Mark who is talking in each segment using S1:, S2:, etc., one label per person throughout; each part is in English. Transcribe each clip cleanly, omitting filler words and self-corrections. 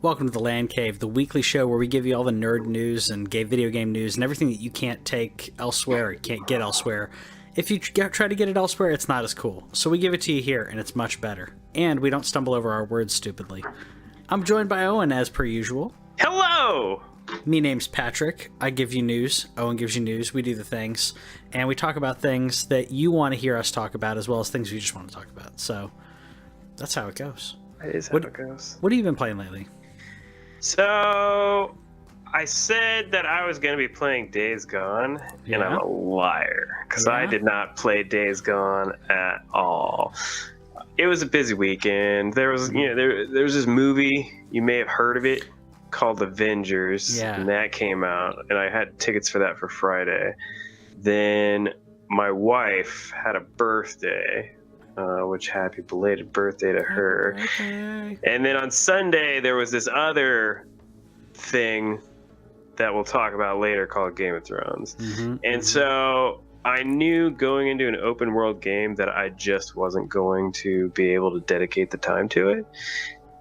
S1: Welcome to the TheLanCave, the weekly show where we give you all the nerd news and video game news and everything that you can't take elsewhere or can't get elsewhere. If you try to get it elsewhere, it's not as cool. So we give it to you here, and it's much better. And we don't stumble over our words stupidly. I'm joined by Owen, as per usual.
S2: Hello!
S1: Me name's Patrick. I give you news. Owen gives you news. We do the things. And we talk about things that you want to hear us talk about, as well as things we just want to talk about. So that's how it goes.
S2: It is how it goes.
S1: What have you been playing lately?
S2: So, I said that I was going to be playing Days Gone, and I'm a liar, because I did not play Days Gone at all. It was a busy weekend. There was, there was this movie, you may have heard of it, called Avengers, and that came out, and I had tickets for that for Friday. Then my wife had a birthday, which happy belated birthday to her. Okay. And then on Sunday, there was this other thing that we'll talk about later called Game of Thrones. And so I knew going into an open world game that I just wasn't going to be able to dedicate the time to it.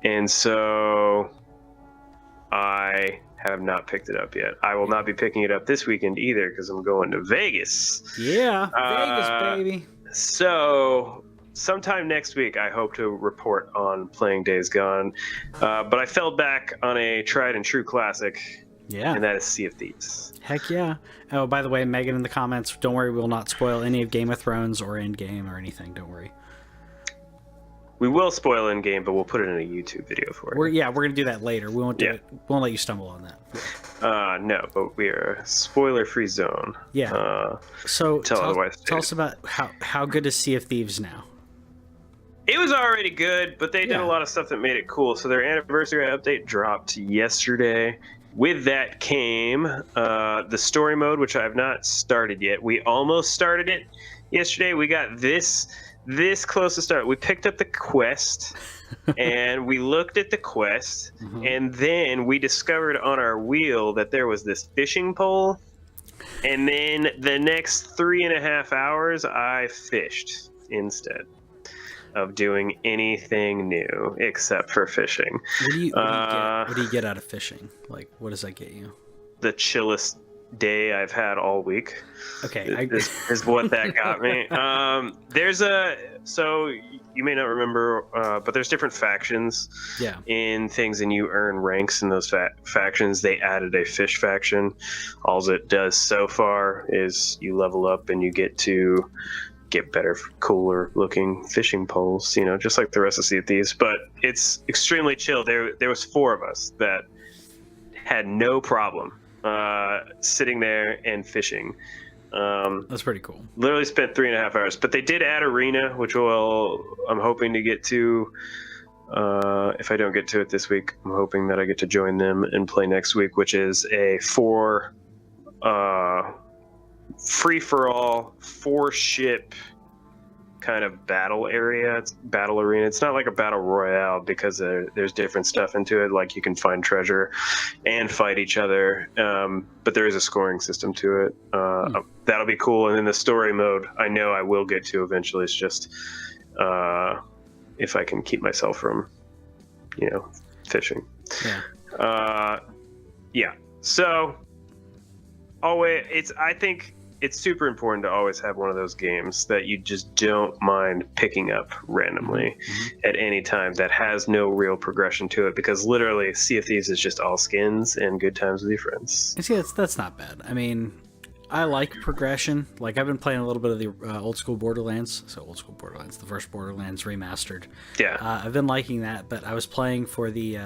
S2: And so I have not picked it up yet. I will not be picking it up this weekend either because I'm going to Vegas.
S1: Yeah, Vegas, baby.
S2: So sometime next week, I hope to report on playing Days Gone. But I fell back on a tried and true classic. Yeah. And that is Sea of Thieves.
S1: Heck yeah. Oh, by the way, Megan in the comments, don't worry, we will not spoil any of Game of Thrones or Endgame or anything. Don't worry.
S2: We will spoil Endgame, but we'll put it in a YouTube video for you.
S1: We're going to do that later. We won't do it. We won't let you stumble on that.
S2: No, but we are a spoiler-free zone.
S1: Yeah. So tell us about how good is Sea of Thieves now?
S2: It was already good, but they did a lot of stuff that made it cool. So their anniversary update dropped yesterday. With that came the story mode, which I have not started yet. We almost started it yesterday. We got this close to start. We picked up the quest, and we looked at the quest, and then we discovered on our wheel that there was this fishing pole. And then the next 3.5 hours, I fished instead of doing anything new except for fishing.
S1: What do you get out of fishing? Like, what does that get you?
S2: The chillest day I've had all week.
S1: Okay,
S2: is what that got me. So you may not remember, but there's different factions in things, and you earn ranks in those factions. They added a fish faction. All it does so far is you level up and you get to get better, cooler looking fishing poles, just like the rest of Sea of Thieves. But it's extremely chill. There was 4 of us that had no problem sitting there and fishing.
S1: That's pretty cool.
S2: Literally spent 3.5 hours. But they did add arena, which I'm hoping to get to. If I don't get to it this week, I'm hoping that I get to join them and play next week, which is a 4 free-for-all 4-ship kind of battle area. It's battle arena. It's not like a battle royale because there's different stuff into it, like you can find treasure and fight each other, but there is a scoring system to it. That'll be cool. And then the story mode, I know I will get to eventually. It's just if I can keep myself from fishing. So I think it's super important to always have one of those games that you just don't mind picking up randomly at any time that has no real progression to it, because literally Sea of Thieves is just all skins and good times with your friends.
S1: See, that's not bad. I mean, I like progression. Like, I've been playing a little bit of the old school Borderlands. So old school Borderlands, the first Borderlands remastered.
S2: Yeah.
S1: I've been liking that, but I was playing for the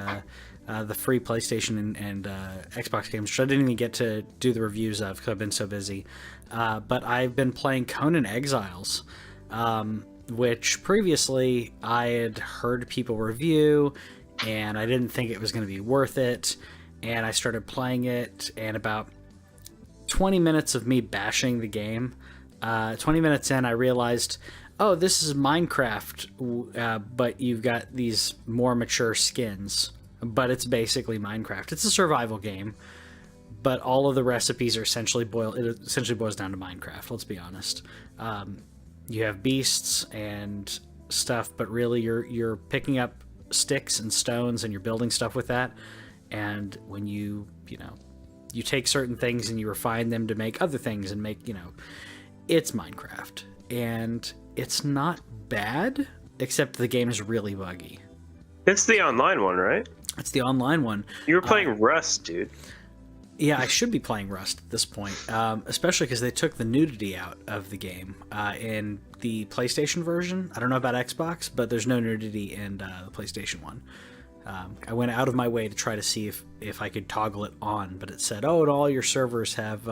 S1: free PlayStation and Xbox games, which I didn't even get to do the reviews of because I've been so busy. But I've been playing Conan Exiles, which previously I had heard people review, and I didn't think it was going to be worth it. And I started playing it, and about 20 minutes of me bashing the game, 20 minutes in, I realized, oh, this is Minecraft, but you've got these more mature skins. But it's basically Minecraft. It's a survival game, but all of the recipes are essentially boils down to Minecraft. Let's be honest. You have beasts and stuff, but really you're picking up sticks and stones, and you're building stuff with that. And when you take certain things and you refine them to make other things and make, it's Minecraft. And it's not bad, except the game is really buggy.
S2: It's the online one, right?
S1: It's the online one.
S2: You were playing Rust, dude.
S1: Yeah, I should be playing Rust at this point, especially because they took the nudity out of the game in the PlayStation version. I don't know about Xbox, but there's no nudity in the PlayStation one. I went out of my way to try to see if I could toggle it on, but it said, "Oh, and all your servers have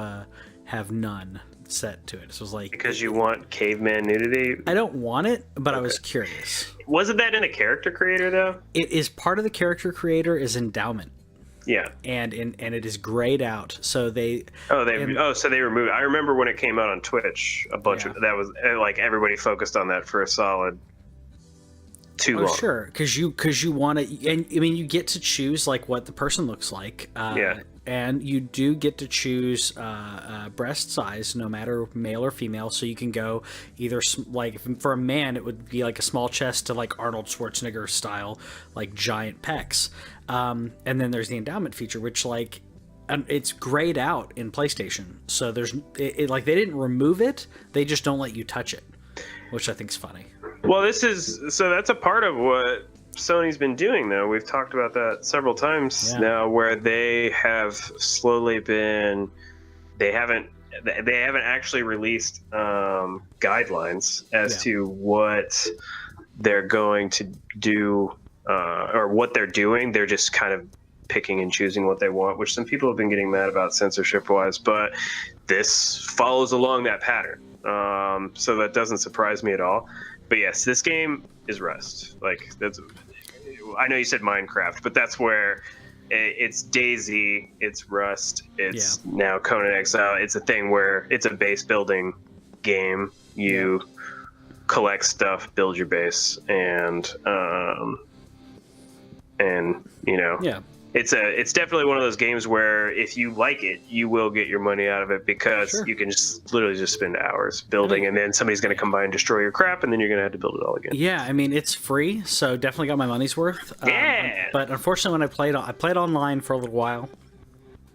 S1: none set to it." So it was like,
S2: because you want caveman nudity.
S1: I don't want it, but I was curious.
S2: Wasn't that in the character creator though?
S1: It is part of the character creator is endowment.
S2: Yeah,
S1: and it is grayed out. So they
S2: so they removed. I remember when it came out on Twitch, a bunch of that was like everybody focused on that for a solid too long.
S1: Sure, because you want to, and I mean you get to choose like what the person looks like. And you do get to choose breast size, no matter male or female. So you can go either like for a man, it would be like a small chest to like Arnold Schwarzenegger style, like giant pecs. And then there's the endowment feature, which like it's grayed out in PlayStation. So there's like they didn't remove it; they just don't let you touch it, which I think is funny.
S2: Well, that's a part of what Sony's been doing, though. We've talked about that several times now, where they have slowly been. They haven't actually released guidelines as to what they're going to do or what they're doing. They're just kind of picking and choosing what they want, which some people have been getting mad about censorship-wise. But this follows along that pattern, so that doesn't surprise me at all. But yes, this game is Rust. Like I know you said Minecraft, but that's where it's DayZ, it's Rust, it's now Conan Exile. It's a thing where it's a base building game. You collect stuff, build your base, and it's definitely one of those games where if you like it, you will get your money out of it, because you can just literally just spend hours building, and then somebody's going to come by and destroy your crap, and then you're going to have to build it all again.
S1: Yeah, I mean, it's free, so definitely got my money's worth. But unfortunately, when I played online for a little while,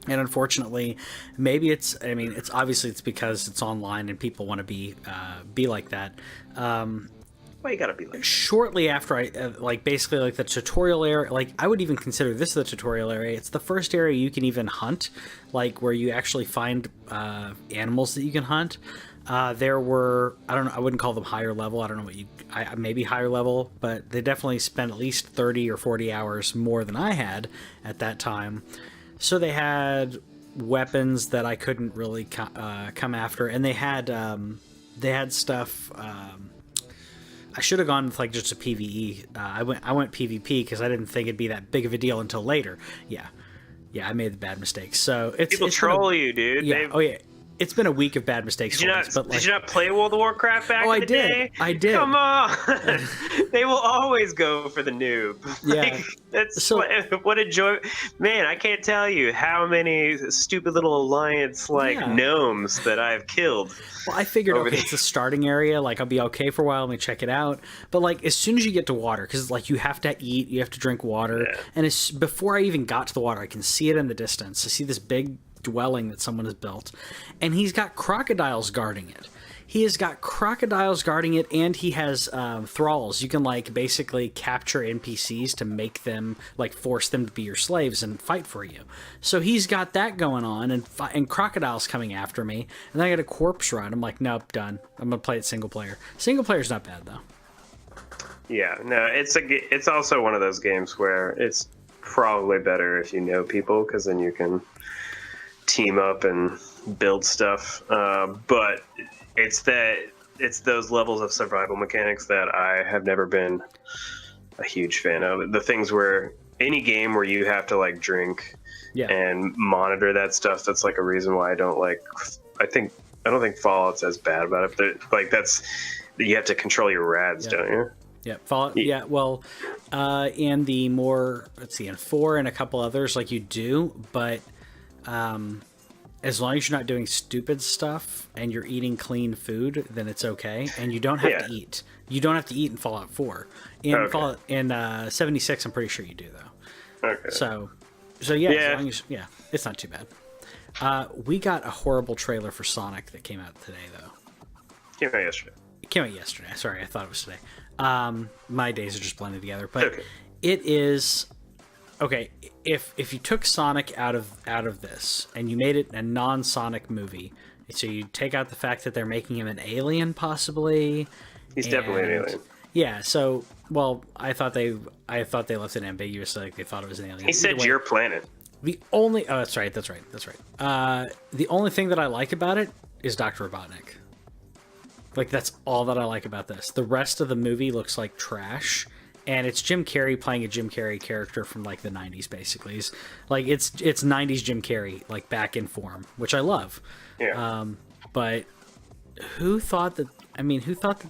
S1: and unfortunately, maybe it's obviously it's because it's online and people want to be like that.
S2: Well, you gotta be like.
S1: Shortly after I basically like the tutorial area, like I would even consider this the tutorial area. It's the first area you can even hunt, like where you actually find animals that you can hunt. There were, I don't know, I wouldn't call them higher level. I don't know what maybe higher level, but they definitely spent at least 30 or 40 hours more than I had at that time. So they had weapons that I couldn't really come after, and they had stuff. I should have gone with like just a PvE. I went PvP because I didn't think it'd be that big of a deal until later. Yeah, I made the bad mistake. So
S2: people troll you, dude.
S1: Yeah. Oh yeah. It's been a week of bad mistakes.
S2: Did you not play World of Warcraft back in the day?
S1: I did.
S2: Come on. They will always go for the noob.
S1: Yeah.
S2: What a joy. Man, I can't tell you how many stupid little alliance gnomes that I've killed.
S1: Well, I figured, it's a starting area. Like, I'll be okay for a while. Let me check it out. But, like, as soon as you get to water, because, like, you have to eat, you have to drink water. Yeah. And before I even got to the water, I can see it in the distance. I see this big dwelling that someone has built, and he's got crocodiles guarding it. He has got crocodiles guarding it, and he has thralls. You can basically capture NPCs to make them force them to be your slaves and fight for you. So he's got that going on, and crocodiles coming after me, and then I got a corpse run. I'm like, nope, done. I'm gonna play it single player. Single player's not bad though.
S2: Yeah, no, it's also one of those games where it's probably better if you know people, because then you can team up and build stuff, but it's those levels of survival mechanics that I have never been a huge fan of. The things where any game where you have to drink and monitor that stuff, that's a reason why I don't I don't think Fallout's as bad about it, but that's you have to control your rads, don't you?
S1: Yeah, Fallout. Yeah, well, and the more in 4 and a couple others you do, but as long as you're not doing stupid stuff and you're eating clean food, then it's okay. And you don't have to eat. You don't have to eat in Fallout 4. In 76, I'm pretty sure you do though.
S2: Okay.
S1: So yeah, as long as, it's not too bad. We got a horrible trailer for Sonic that came out today though.
S2: Came out yesterday.
S1: It came out yesterday. Sorry, I thought it was today. My days are just blended together, but
S2: Okay.
S1: it is okay. If you took Sonic out of this and you made it a non-Sonic movie, so you take out the fact that they're making him an alien, possibly.
S2: He's definitely an alien.
S1: Yeah. So, well, I thought they left it ambiguous, like they thought it was an alien.
S2: He said your planet.
S1: The only that's right. The only thing that I like about it is Dr. Robotnik. Like, that's all that I like about this. The rest of the movie looks like trash, and it's Jim Carrey playing a Jim Carrey character from like the 90s, basically. It's 90s Jim Carrey, like back in form, which I love.
S2: Yeah.
S1: But who thought that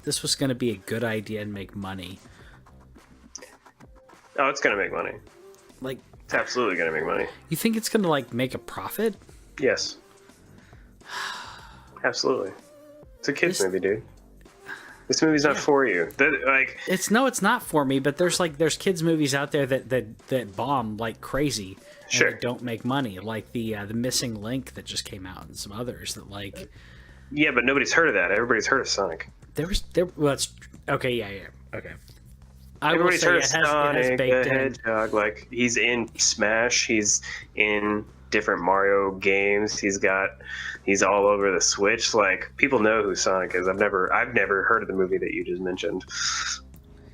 S1: this was going to be a good idea and make money?
S2: Oh, it's gonna make money.
S1: Like,
S2: it's absolutely gonna make money.
S1: You think it's going to like make a profit?
S2: Yes. Absolutely. It's a kids movie, dude. This movie's not for you.
S1: It's not for me. But there's kids movies out there that bomb like crazy.
S2: Sure.
S1: And don't make money, like the Missing Link that just came out, and some others that like.
S2: Yeah, but nobody's heard of that. Everybody's heard of Sonic.
S1: Well, that's okay. Yeah. Okay.
S2: Everybody's heard of Sonic the Hedgehog. Like, he's in Smash. He's in different Mario games. He's all over the Switch. Like, people know who Sonic is. I've never heard of the movie that you just mentioned.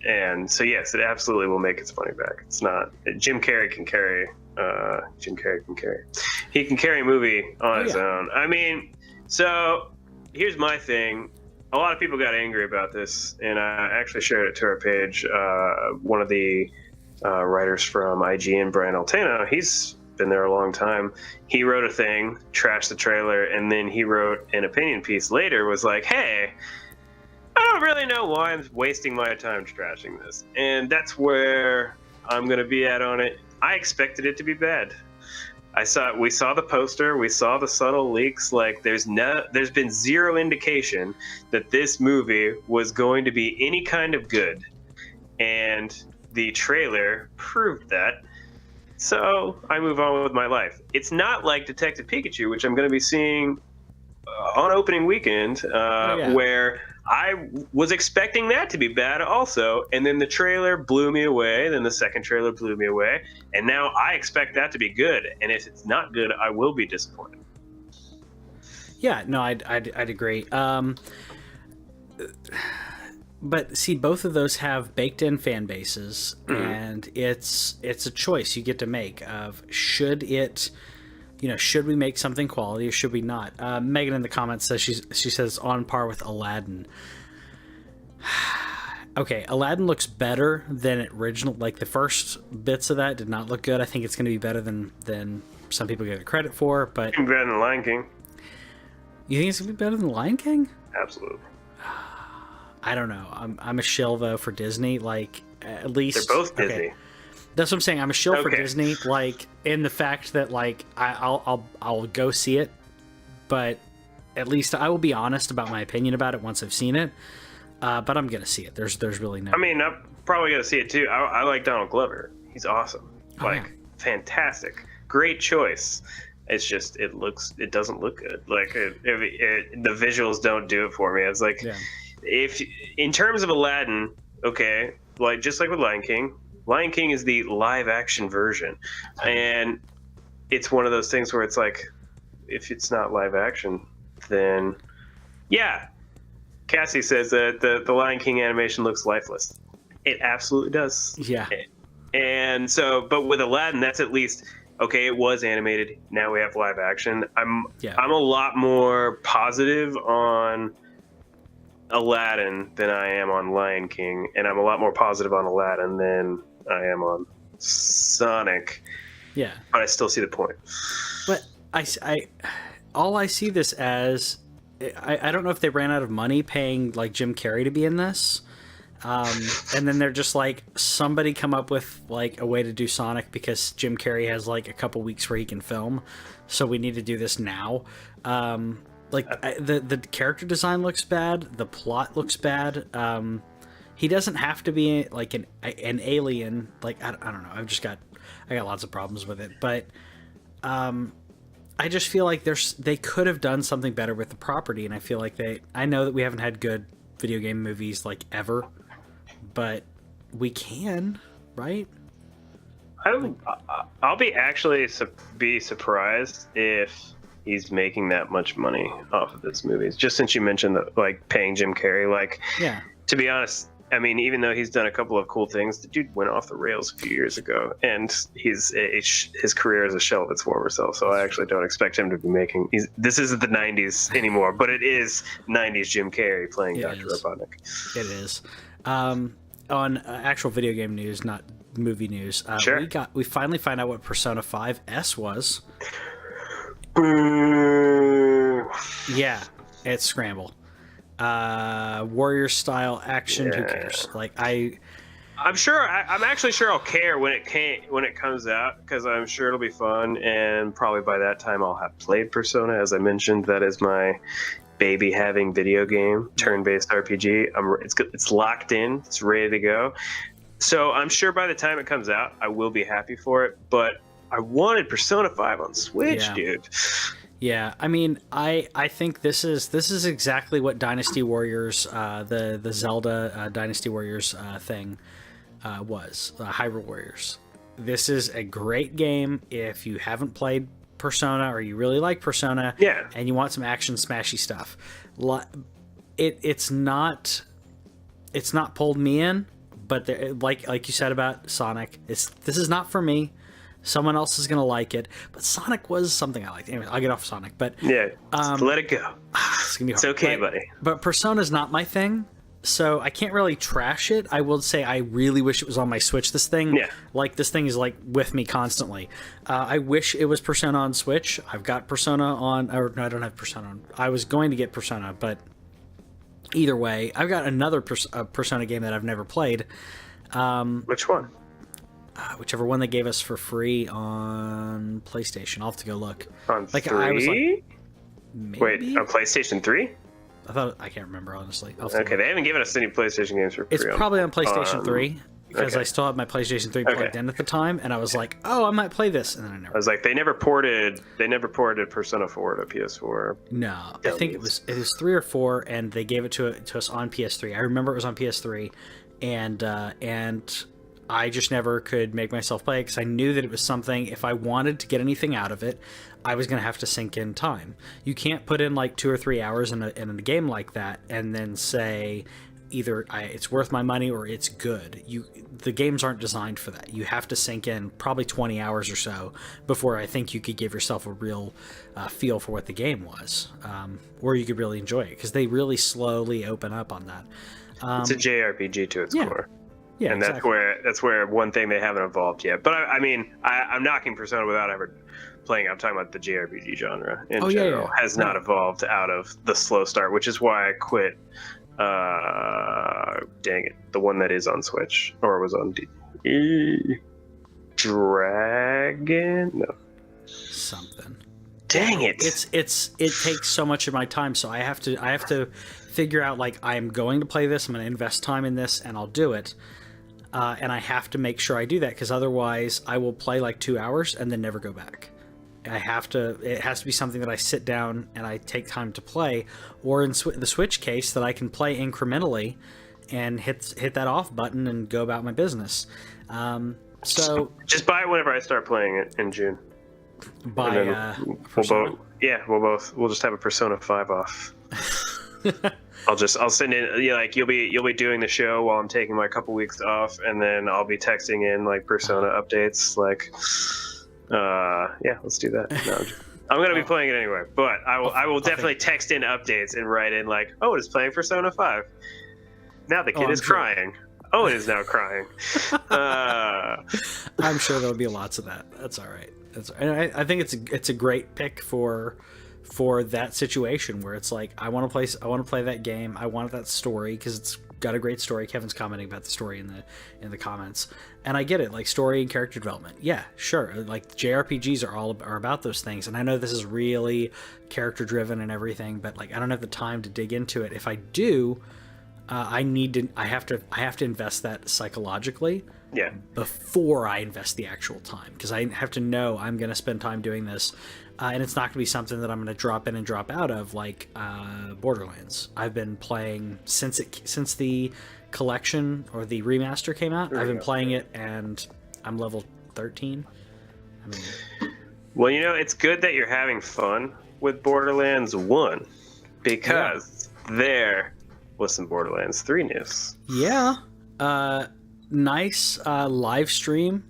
S2: And so yes, it absolutely will make its money back. It's not Jim Carrey can carry. He can carry a movie on his own. I mean, so here's my thing. A lot of people got angry about this, and I actually shared it to our page. One of the writers from IGN, Brian Altano, he's been there a long time. He wrote a thing, trashed the trailer, and then he wrote an opinion piece later, was like, hey, I don't really know why I'm wasting my time trashing this. And that's where I'm going to be at on it. I expected it to be bad. We saw the poster, we saw the subtle leaks. Like, there's been zero indication that this movie was going to be any kind of good, and the trailer proved that. So I move on with my life. It's not like Detective Pikachu, which I'm going to be seeing on opening weekend, where I was expecting that to be bad also, and then the trailer blew me away, then the second trailer blew me away, and now I expect that to be good, and if it's not good, I will be disappointed.
S1: Yeah, no, I'd agree. But see, both of those have baked-in fan bases, and it's a choice you get to make of should we make something quality or should we not? Megan in the comments says she says on par with Aladdin. Okay, Aladdin looks better than original. Like, the first bits of that did not look good. I think it's going to be better than some people give it credit for. But
S2: better than Lion King.
S1: You think it's going to be better than Lion King?
S2: Absolutely.
S1: I don't know. I'm a shill though for Disney. Like, at least
S2: they're both Disney.
S1: Okay. That's what I'm saying. I'm a shill for Disney. Like, in the fact that like I'll go see it, but at least I will be honest about my opinion about it once I've seen it. But I'm gonna see it. There's really no.
S2: I mean, I'm probably gonna see it too. I like Donald Glover. He's awesome. Fantastic. Great choice. It's just it doesn't look good. Like the visuals don't do it for me. It's like if in terms of Aladdin, okay, like just like with Lion King. Lion King is the live action version, and it's one of those things where it's like, if it's not live action, then Cassie says that the Lion King animation looks lifeless. It absolutely does.
S1: Yeah.
S2: And so, but with Aladdin, that's at least okay. It was animated. Now we have live action. I'm a lot more positive on Aladdin than I am on Lion King, and I'm a lot more positive on Aladdin than I am on Sonic.
S1: Yeah,
S2: but I still see the point.
S1: But all I see this as, I don't know if they ran out of money paying like Jim Carrey to be in this, and then they're just like, somebody come up with like a way to do Sonic because Jim Carrey has like a couple weeks where he can film, so we need to do this now. The character design looks bad, the plot looks bad. he doesn't have to be like an alien. Like I don't know. I got lots of problems with it, but I just feel like they could have done something better with the property, and I feel like I know that we haven't had good video game movies like ever, but we can, right?
S2: I'll be surprised if he's making that much money off of this movie. Just since you mentioned like paying Jim Carrey, like,
S1: yeah.
S2: To be honest, I mean, even though he's done a couple of cool things, the dude went off the rails a few years ago, and his career is a shell of its former self. So I actually don't expect him to be making. This isn't the '90s anymore, but it is '90s Jim Carrey playing Dr. Robotnik.
S1: It is. On actual video game news, not movie news.
S2: Sure.
S1: We finally found out what Persona 5 S was. Yeah, it's Scramble. Warrior style action. Who cares? Like I'm actually sure I'll care when it comes out, because I'm sure it'll be fun, and probably by that time I'll have played Persona. As I mentioned, that is my baby having video game, turn-based RPG. It's locked in, it's ready to go. So I'm sure by the time it comes out, I will be happy for it. But I wanted Persona 5 on Switch, dude. Yeah, I mean, I think this is exactly what Dynasty Warriors, the Zelda Dynasty Warriors thing was, Hyrule Warriors. This is a great game if you haven't played Persona or you really like Persona, and you want some action smashy stuff. It's not pulled me in, but like you said about Sonic, this is not for me. Someone else is gonna like it, but Sonic was something I liked. Anyway, I'll get off Sonic, but
S2: let it go.
S1: It's gonna be hard.
S2: It's okay, buddy.
S1: But Persona's not my thing, so I can't really trash it. I will say I really wish it was on my Switch. This thing is like with me constantly. I wish it was Persona on Switch. I've got Persona on, or no, I don't have Persona on. I was going to get Persona, but either way, I've got another Persona game that I've never played.
S2: Which one?
S1: Whichever one they gave us for free on PlayStation. I'll have to go look.
S2: On 3?
S1: I was like, maybe?
S2: Wait, on PlayStation 3?
S1: I can't remember, honestly.
S2: Okay, they haven't given us any PlayStation games for free.
S1: It's probably on PlayStation 3, because I still have my PlayStation 3 plugged in at the time, and I was like, oh, I might play this, and then I
S2: was like, they never ported Persona 4 to PS4.
S1: No, I think it was 3 or 4, and they gave it to us on PS3. I remember it was on PS3, and I just never could make myself play it, because I knew that it was something, if I wanted to get anything out of it, I was going to have to sink in time. You can't put in like 2 or 3 hours in a game like that and then say either it's worth my money or it's good. The games aren't designed for that. You have to sink in probably 20 hours or so before I think you could give yourself a real feel for what the game was, or you could really enjoy it, because they really slowly open up on that.
S2: It's a JRPG to its core.
S1: Yeah,
S2: and that's where one thing they haven't evolved yet. But I mean, I'm knocking Persona without ever playing. I'm talking about the JRPG genre in general has not evolved out of the slow start, which is why I quit. Dang it, the one that is on Switch or was on Dragon. No,
S1: something.
S2: Dang it!
S1: It takes so much of my time, so I have to figure out, like, I'm going to play this. I'm going to invest time in this, and I'll do it. And I have to make sure I do that, because otherwise I will play like 2 hours and then never go back. It has to be something that I sit down and I take time to play, or in the Switch case, that I can play incrementally and hit that off button and go about my business. So just
S2: buy it whenever I start playing it in June. We'll just have a Persona 5 off. I'll send in, like, you'll be doing the show while I'm taking my couple weeks off, and then I'll be texting in like Persona updates, like, let's do that. No, I'm gonna be playing it anyway, but I will definitely text in updates and write in like, oh, it's playing Persona 5. Now the kid is crying. Oh, it is now crying.
S1: I'm sure there'll be lots of that. That's all right. And I think it's a great pick for that situation where it's like, I want to play that game. I want that story because it's got a great story. Kevin's commenting about the story in the comments, and I get it. Like, story and character development. Yeah, sure. Like, JRPGs are about those things, and I know this is really character driven and everything, but like, I don't have the time to dig into it. If I do, I have to invest that psychologically
S2: Yeah.
S1: before I invest the actual time, because I have to know I'm going to spend time doing this, and it's not going to be something that I'm going to drop in and drop out of, like Borderlands. I've been playing since the collection or the remaster came out. I've been playing it, and I'm level 13. I mean,
S2: well, it's good that you're having fun with Borderlands 1, because there was some Borderlands 3 news.
S1: Yeah. Nice live stream,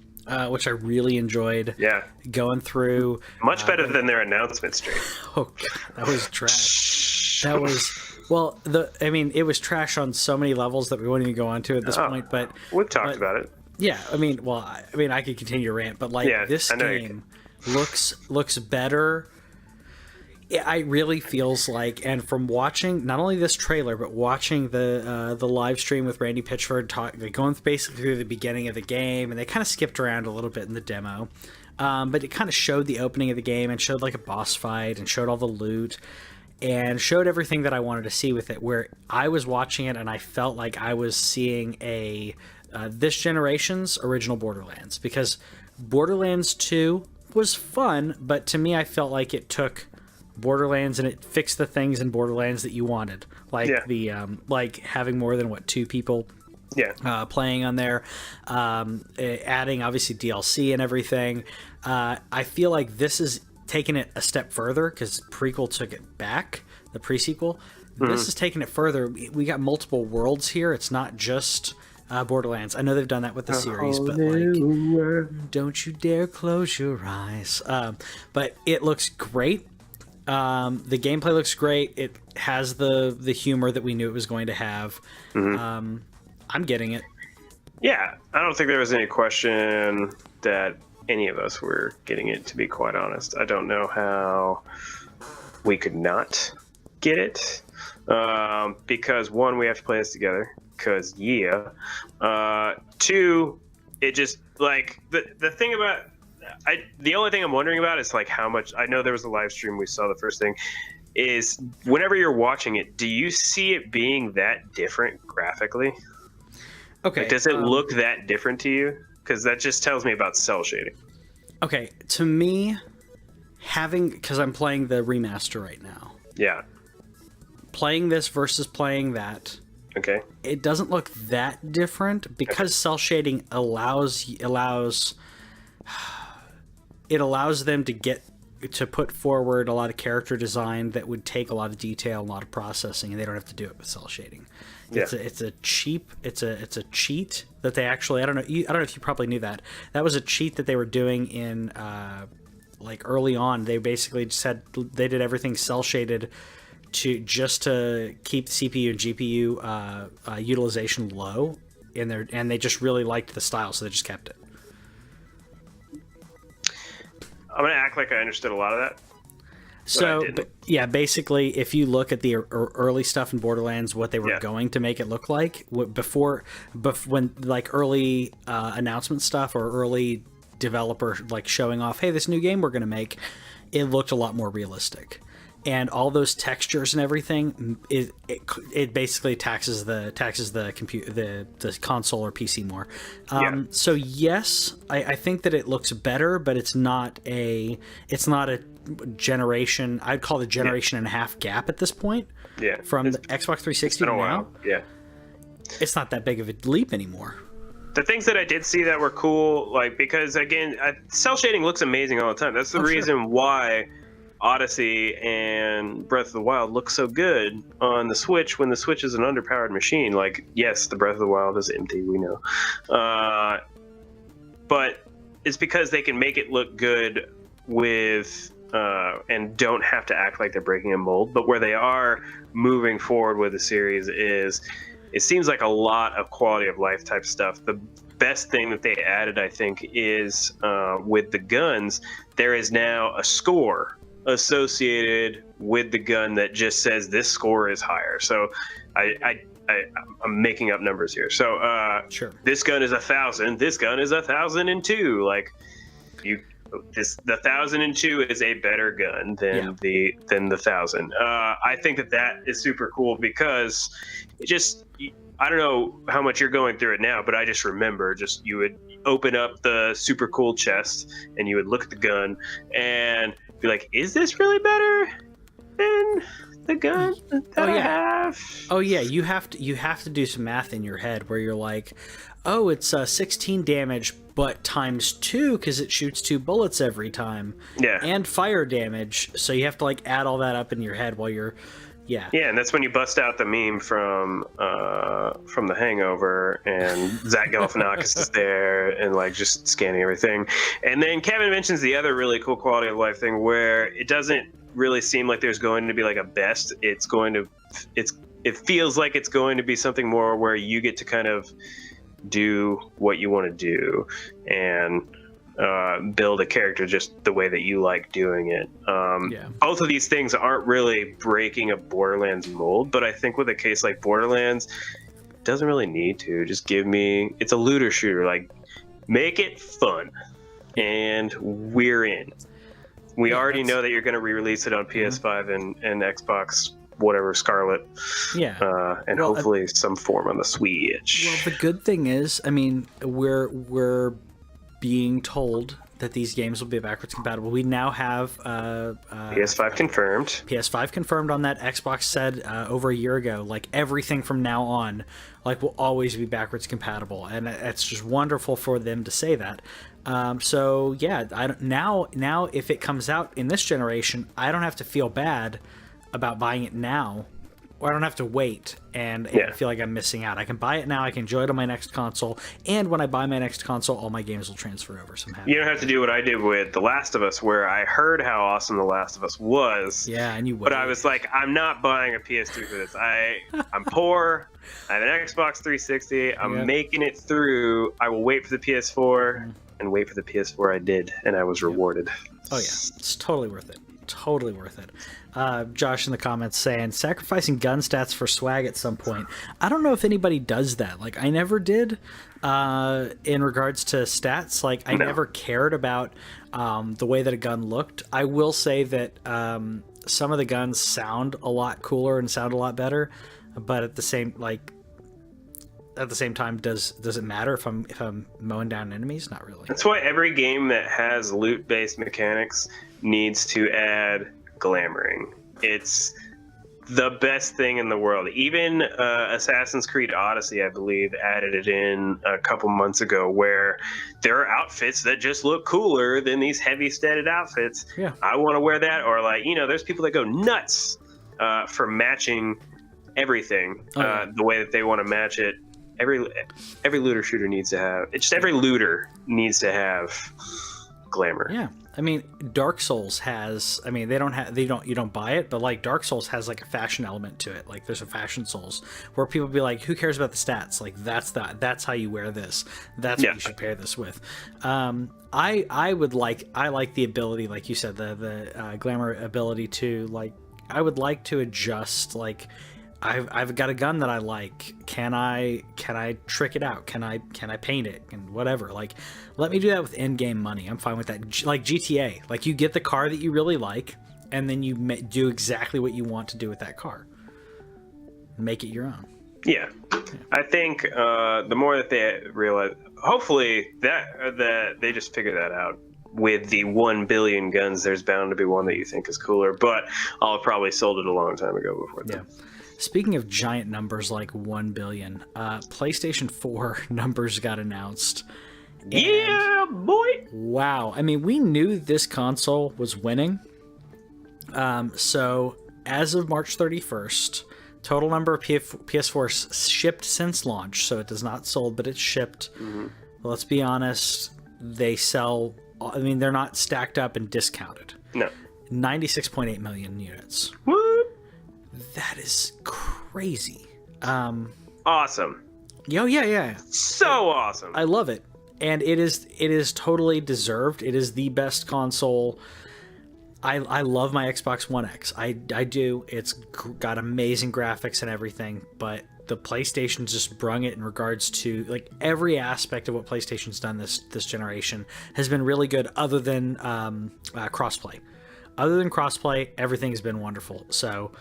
S1: which I really enjoyed.
S2: Yeah.
S1: Going through.
S2: Much better than their announcement stream.
S1: Oh, God, that was trash. That was... Well, it was trash on so many levels that we won't even go on to at this point, but...
S2: We've talked about it.
S1: Yeah, I could continue to rant, but this game looks better. It really feels like, and from watching not only this trailer, but watching the live stream with Randy Pitchford going basically through the beginning of the game, and they kind of skipped around a little bit in the demo, but it kind of showed the opening of the game and showed like a boss fight and showed all the loot and showed everything that I wanted to see with it, where I was watching it and I felt like I was seeing this generation's original Borderlands, because Borderlands 2 was fun, but to me I felt like it took Borderlands and it fixed the things in Borderlands that you wanted, like the having more than two people playing on there, adding obviously DLC and everything. I feel like this is taking it a step further, because prequel took it back, the pre-sequel. This is taking it further. We got multiple worlds here. It's not just Borderlands. I know they've done that with the series, but don't you dare close your eyes. But it looks great. The gameplay looks great. It has the humor that we knew it was going to have. I'm getting it.
S2: Yeah, I don't think there was any question that any of us were getting it, to be quite honest. I don't know how we could not get it. Because one, we have to play this together. Because two, it just the thing about the only thing I'm wondering about is how much. I know there was a live stream, we saw the first thing, is whenever you're watching it, do you see it being that different graphically?
S1: Okay.
S2: Does it look that different to you? Because that just tells me about cell shading.
S1: Okay, to me, because I'm playing the remaster right now.
S2: Yeah.
S1: Playing this versus playing that.
S2: Okay.
S1: It doesn't look that different, because cell shading allows them to put forward a lot of character design that would take a lot of detail, a lot of processing, and they don't have to do it with cell shading.
S2: Yeah.
S1: It's a cheat that they actually, I don't know if you probably knew that. That was a cheat that they were doing in early on. They basically said they did everything cell shaded to keep CPU and GPU utilization low in there, and they just really liked the style, so they just kept it.
S2: I'm gonna act like I understood a lot of that.
S1: So basically, if you look at the early stuff in Borderlands, what they were going to make it look like before when early announcement stuff or early developer showing off, hey, this new game we're going to make, it looked a lot more realistic. And all those textures and everything, it basically taxes the computer, the console or PC more. So yes, I think that it looks better, but it's not a generation. I'd call it a generation and a half gap at this point.
S2: Yeah.
S1: From the Xbox 360 to now.
S2: Yeah.
S1: It's not that big of a leap anymore.
S2: The things that I did see that were cool, because again, cell shading looks amazing all the time. That's the reason why Odyssey and Breath of the Wild look so good on the Switch when the Switch is an underpowered machine. Yes, the Breath of the Wild is empty, we know. But it's because they can make it look good with and don't have to act like they're breaking a mold. But where they are moving forward with the series is, it seems like a lot of quality of life type stuff. The best thing that they added, I think, is with the guns, there is now a score associated with the gun that just says this score is higher. So I'm making up numbers here. So
S1: sure.
S2: This gun is 1,000. This gun is 1,002. the 1002 is a better gun than the 1000. I think that is super cool because it just, I don't know how much you're going through it now, but I just remember you would open up the super cool chest and you would look at the gun and be like, is this really better than the gun that I have?
S1: Oh yeah, you have to do some math in your head where you're like, oh, it's 16 damage, but times 2 because it shoots 2 bullets every time.
S2: Yeah.
S1: And fire damage, so you have to like add all that up in your head while you're,
S2: Yeah, and that's when you bust out the meme from The Hangover, and Zach Galifianakis is there and like just scanning everything. And then Kevin mentions the other really cool quality of life thing where it doesn't really seem like there's going to be like a best. It feels like it's going to be something more where you get to kind of do what you want to do and build a character just the way that you like doing it. Both of these things aren't really breaking a Borderlands mold, but I think with a case like Borderlands, it doesn't really need to. Just give me, it's a looter shooter, like make it fun, and we're in. We already know that you're going to re-release it on PS5 and Xbox, whatever, Scarlet.
S1: Yeah.
S2: And hopefully some form on the Switch.
S1: Well, the good thing is, I mean, we're being told that these games will be backwards compatible. We now have
S2: PS5 confirmed.
S1: PS5 confirmed on that. Xbox said over a year ago, like everything from now on, like will always be backwards compatible, and it's just wonderful for them to say that. So yeah, now if it comes out in this generation, I don't have to feel bad about buying it now, or I don't have to wait and feel like I'm missing out. I can buy it now, I can enjoy it on my next console, and when I buy my next console, all my games will transfer over somehow.
S2: You don't have to do what I did with The Last of Us, where I heard how awesome The Last of Us was.
S1: Yeah, and you would.
S2: But I was like, I'm not buying a PS2 for this. I'm poor. I have an Xbox 360. I'm making it through. I will wait for the PS4, and wait for the PS4 I did, and I was rewarded.
S1: Oh yeah, it's totally worth it. Totally worth it. Josh in the comments saying sacrificing gun stats for swag at some point. I don't know if anybody does that. Like I never did in regards to stats. Like I never cared about the way that a gun looked. I will say that some of the guns sound a lot cooler and sound a lot better, but at the same time, does it matter if I'm mowing down enemies? Not really.
S2: That's why every game that has loot-based mechanics needs to add glamoring. It's the best thing in the world. Even Assassin's Creed Odyssey, I believe, added it in a couple months ago, where there are outfits that just look cooler than these heavy-studded outfits.
S1: Yeah, I
S2: want to wear that. Or like, there's people that go nuts for matching everything the way that they want to match it. Every looter shooter needs to have. It's just every looter needs to have glamour.
S1: Yeah, I mean, Dark Souls has. I mean, you don't buy it, but like Dark Souls has like a fashion element to it. Like there's a fashion Souls where people be like, "Who cares about the stats? Like that's how you wear this. That's what you should pair this with." I like the ability, like you said, the glamour ability to like. I would like to adjust like. I've got a gun that I like. Can I trick it out? Can I paint it and whatever? Like, let me do that with in-game money. I'm fine with that. Like GTA, like you get the car that you really like, and then you do exactly what you want to do with that car. Make it your own.
S2: Yeah. I think the more that they realize, hopefully that they just figure that out. With the 1 billion guns, there's bound to be one that you think is cooler, but I'll have probably sold it a long time ago before that.
S1: Yeah. Speaking of giant numbers like 1 billion, PlayStation 4 numbers got announced.
S2: Yeah, boy!
S1: Wow. I mean, we knew this console was winning. So, as of March 31st, total number of PS4s shipped since launch. So, it is not sold, but it's shipped. Mm-hmm. Well, let's be honest. They sell... I mean, they're not stacked up and discounted.
S2: No.
S1: 96.8 million units.
S2: What?
S1: That is crazy.
S2: Awesome.
S1: Yeah.
S2: So awesome.
S1: I love it. And it is totally deserved. It is the best console. I love my Xbox One X. I do. It's got amazing graphics and everything, but the PlayStation's just brung it in regards to like every aspect of what PlayStation's done this generation has been really good, other than crossplay. Other than crossplay, everything has been wonderful. So,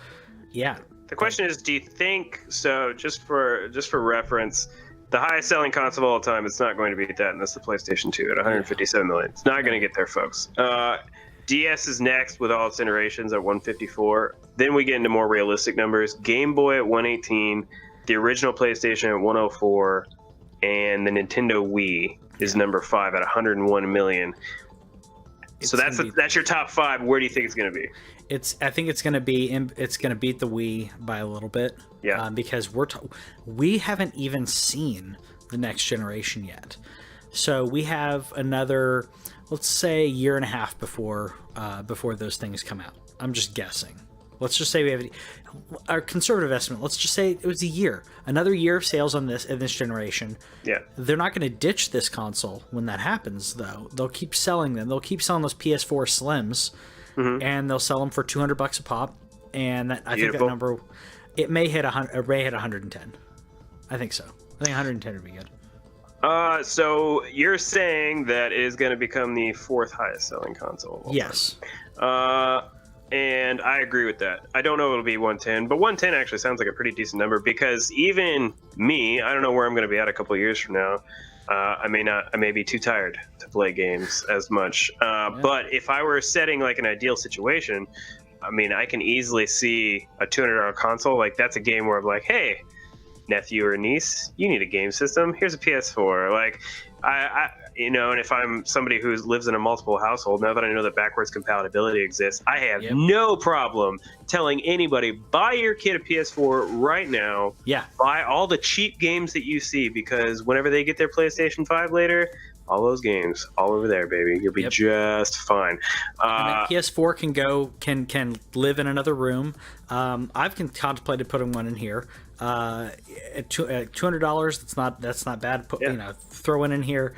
S1: yeah.
S2: The question is, do you think so? Just for reference, the highest selling console of all time, it's not going to beat that, and that's the PlayStation 2 at 157 million. It's not going to get there, folks. DS is next with all its iterations at 154. Then we get into more realistic numbers. Game Boy at 118, the original PlayStation at 104, and the Nintendo Wii is number 5 at 101 million. So that's your top 5. Where do you think it's going to be?
S1: I think it's going to beat the Wii by a little bit.
S2: Yeah.
S1: Because we haven't even seen the next generation yet. So we have another, let's say, year and a half before those things come out. I'm just guessing. Let's just say we have our conservative estimate. Let's just say it was a year, another year of sales on this in this generation.
S2: Yeah,
S1: they're not going to ditch this console when that happens, though. They'll keep selling them. They'll keep selling those PS4 Slims, and they'll sell them for $200 a pop. And I think that number, it may hit 110. I think so. I think 110 would be good.
S2: So you're saying that it is going to become the 4th highest selling console?
S1: Yes.
S2: And I agree with that. I don't know if it'll be 110, but 110 actually sounds like a pretty decent number, because even me, I don't know where I'm going to be at a couple of years from now. I may be too tired to play games as much. But if I were setting like an ideal situation, I mean, I can easily see a $200 console. Like, that's a game where I'm like, hey, nephew or niece, you need a game system. Here's a PS4. Like, and if I'm somebody who lives in a multiple household, now that I know that backwards compatibility exists, I have no problem telling anybody, buy your kid a PS4 right now.
S1: Yeah. Buy
S2: all the cheap games that you see, because whenever they get their PlayStation 5 later, all those games all over there, baby. You'll be just fine.
S1: And PS4 can live in another room. I've contemplated putting one in here. At $200, that's not bad. Throw one in here.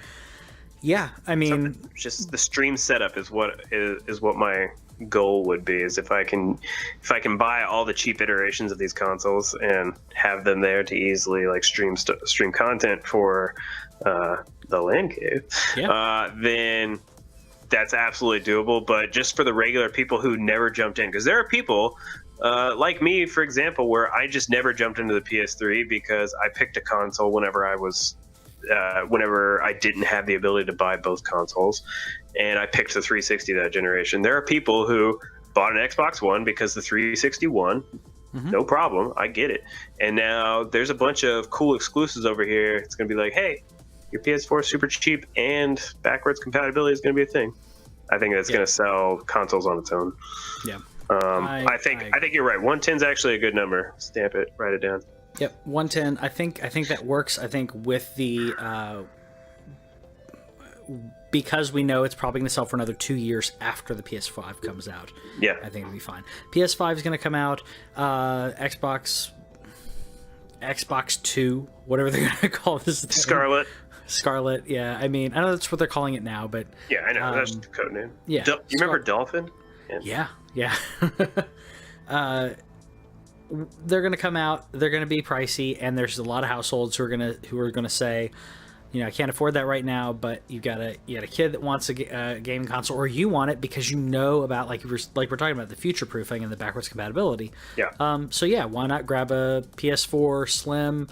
S1: Yeah, I mean,
S2: just the stream setup is what my goal would be. Is if I can buy all the cheap iterations of these consoles and have them there to easily like stream content for TheLanCave, then that's absolutely doable. But just for the regular people who never jumped in, because there are people like me, for example, where I just never jumped into the PS3 because I picked a console whenever I didn't have the ability to buy both consoles, and I picked the 360 that generation. There are people who bought an Xbox One because the 360 won. No problem, I get it. And now there's a bunch of cool exclusives over here. It's going to be like, hey, your PS4 is super cheap and backwards compatibility is going to be a thing. I think that's going to sell consoles on its own.
S1: Yeah.
S2: I think you're right. 110 is actually a good number. Stamp it, write it down.
S1: Yep, 110. I think that works. I think with the because we know it's probably going to sell for another 2 years after the PS5 comes out.
S2: Yeah,
S1: I think it'll be fine. PS5 is going to come out. Xbox 2, whatever they're going to call this thing. Scarlet. Yeah, I mean, I know that's what they're calling it now, but
S2: yeah, I know that's the code name.
S1: Yeah,
S2: you remember Dolphin?
S1: Yeah. They're going to come out. They're going to be pricey, and there's a lot of households who are going to say, I can't afford that right now. But you got a kid that wants a gaming console, or you want it because about like we're talking about the future proofing and the backwards compatibility.
S2: Yeah.
S1: So yeah, why not grab a PS4 Slim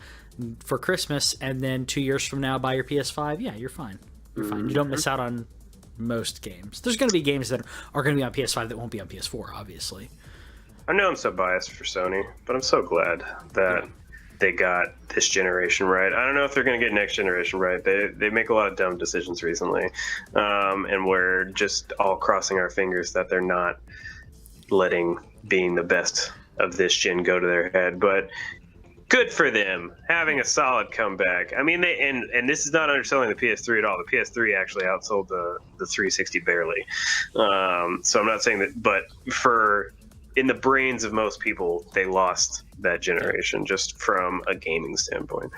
S1: for Christmas, and then 2 years from now buy your PS5? Yeah, you're fine. You're fine. You don't miss out on most games. There's going to be games that are going to be on PS5 that won't be on PS4, obviously.
S2: I know I'm so biased for Sony, but I'm so glad that they got this generation right. I don't know if they're going to get next generation right. They make a lot of dumb decisions recently, and we're just all crossing our fingers that they're not letting being the best of this gen go to their head. But good for them having a solid comeback. I mean, and this is not underselling the PS3 at all. The PS3 actually outsold the 360 barely. So I'm not saying that, but in the brains of most people, they lost that generation just from a gaming standpoint.